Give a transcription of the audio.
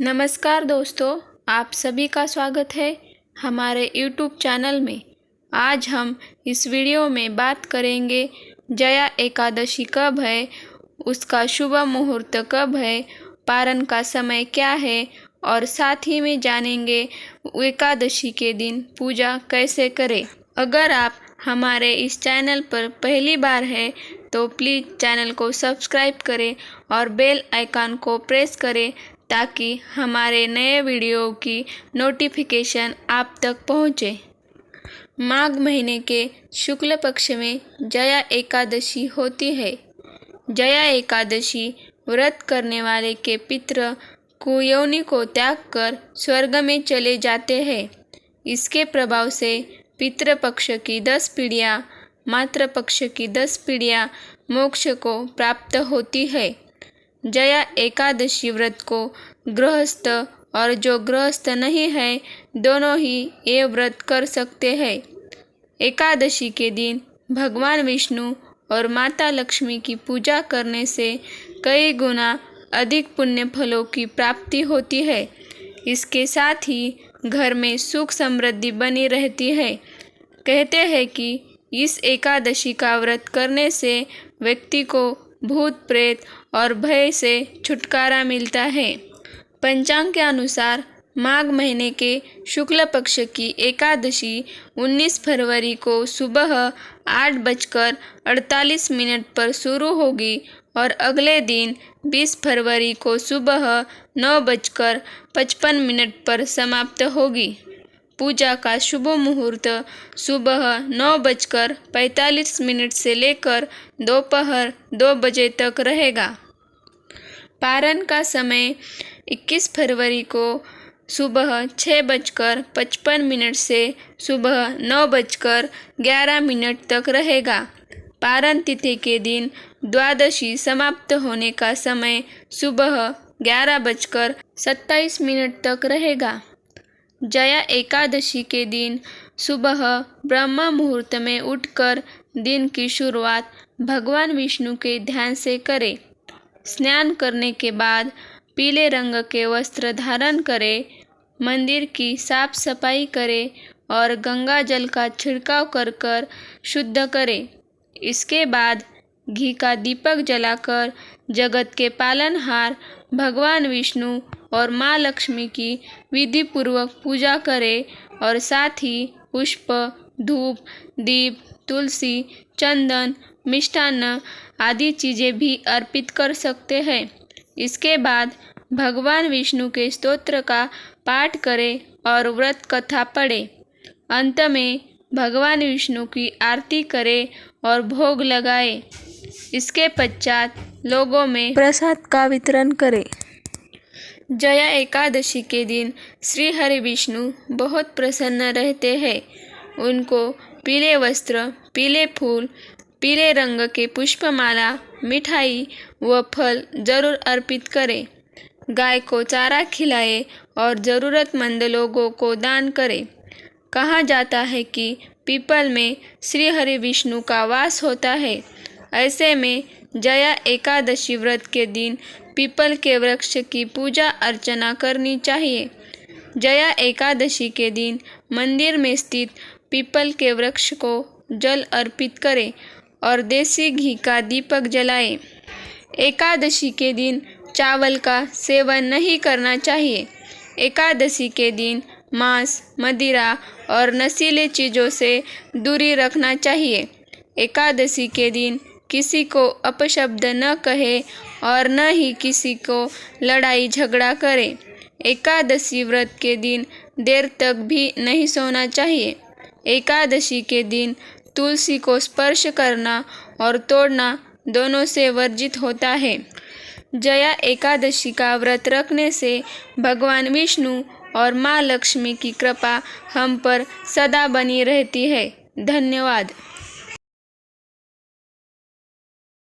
नमस्कार दोस्तों, आप सभी का स्वागत है हमारे YouTube चैनल में। आज हम इस वीडियो में बात करेंगे जया एकादशी कब है, उसका शुभ मुहूर्त कब है, पारण का समय क्या है और साथ ही में जानेंगे एकादशी के दिन पूजा कैसे करें। अगर आप हमारे इस चैनल पर पहली बार है तो प्लीज़ चैनल को सब्सक्राइब करें और बेल आइकन को प्रेस करें ताकि हमारे नए वीडियो की नोटिफिकेशन आप तक पहुँचे। माघ महीने के शुक्ल पक्ष में जया एकादशी होती है। जया एकादशी व्रत करने वाले के पितृ कुयोनि को त्याग कर स्वर्ग में चले जाते हैं। इसके प्रभाव से पितृपक्ष की 10 पीढ़ियाँ, मातृपक्ष की 10 पीढ़ियाँ मोक्ष को प्राप्त होती है। जया एकादशी व्रत को गृहस्थ और जो गृहस्थ नहीं है दोनों ही ये व्रत कर सकते हैं। एकादशी के दिन भगवान विष्णु और माता लक्ष्मी की पूजा करने से कई गुना अधिक पुण्य फलों की प्राप्ति होती है। इसके साथ ही घर में सुख समृद्धि बनी रहती है। कहते हैं कि इस एकादशी का व्रत करने से व्यक्ति को भूत प्रेत और भय से छुटकारा मिलता है। पंचांग के अनुसार माघ महीने के शुक्ल पक्ष की एकादशी 19 फरवरी को सुबह 8:48 पर शुरू होगी और अगले दिन 20 फरवरी को सुबह 9:55 पर समाप्त होगी। पूजा का शुभ मुहूर्त सुबह 9:45 से लेकर दोपहर 2 बजे तक रहेगा। पारण का समय 21 फरवरी को सुबह 6:55 से सुबह 9:11 तक रहेगा। पारण तिथि के दिन द्वादशी समाप्त होने का समय सुबह 11:27 तक रहेगा। जया एकादशी के दिन सुबह ब्रह्म मुहूर्त में उठकर दिन की शुरुआत भगवान विष्णु के ध्यान से करें। स्नान करने के बाद पीले रंग के वस्त्र धारण करें, मंदिर की साफ सफाई करें और गंगा जल का छिड़काव कर शुद्ध करें। इसके बाद घी का दीपक जलाकर जगत के पालनहार भगवान विष्णु और माँ लक्ष्मी की विधि पूर्वक पूजा करें और साथ ही पुष्प, धूप, दीप, तुलसी, चंदन, मिष्टान्न आदि चीज़ें भी अर्पित कर सकते हैं। इसके बाद भगवान विष्णु के स्तोत्र का पाठ करें और व्रत कथा पढ़ें। अंत में भगवान विष्णु की आरती करें और भोग लगाएं। इसके पश्चात लोगों में प्रसाद का वितरण करें। जया एकादशी के दिन श्री हरि विष्णु बहुत प्रसन्न रहते हैं। उनको पीले वस्त्र, पीले फूल, पीले रंग के पुष्पमाला, मिठाई व फल जरूर अर्पित करें। गाय को चारा खिलाएं और ज़रूरतमंद लोगों को दान करें। कहा जाता है कि पीपल में श्री हरि विष्णु का वास होता है। ऐसे में जया एकादशी व्रत के दिन पीपल के वृक्ष की पूजा अर्चना करनी चाहिए। जया एकादशी के दिन मंदिर में स्थित पीपल के वृक्ष को जल अर्पित करें और देसी घी का दीपक जलाएं। एकादशी के दिन चावल का सेवन नहीं करना चाहिए। एकादशी के दिन मांस, मदिरा और नशीले चीज़ों से दूरी रखना चाहिए। एकादशी के दिन किसी को अपशब्द न कहे और न ही किसी को लड़ाई झगड़ा करे। एकादशी व्रत के दिन देर तक भी नहीं सोना चाहिए। एकादशी के दिन तुलसी को स्पर्श करना और तोड़ना दोनों से वर्जित होता है। जया एकादशी का व्रत रखने से भगवान विष्णु और माँ लक्ष्मी की कृपा हम पर सदा बनी रहती है। धन्यवाद।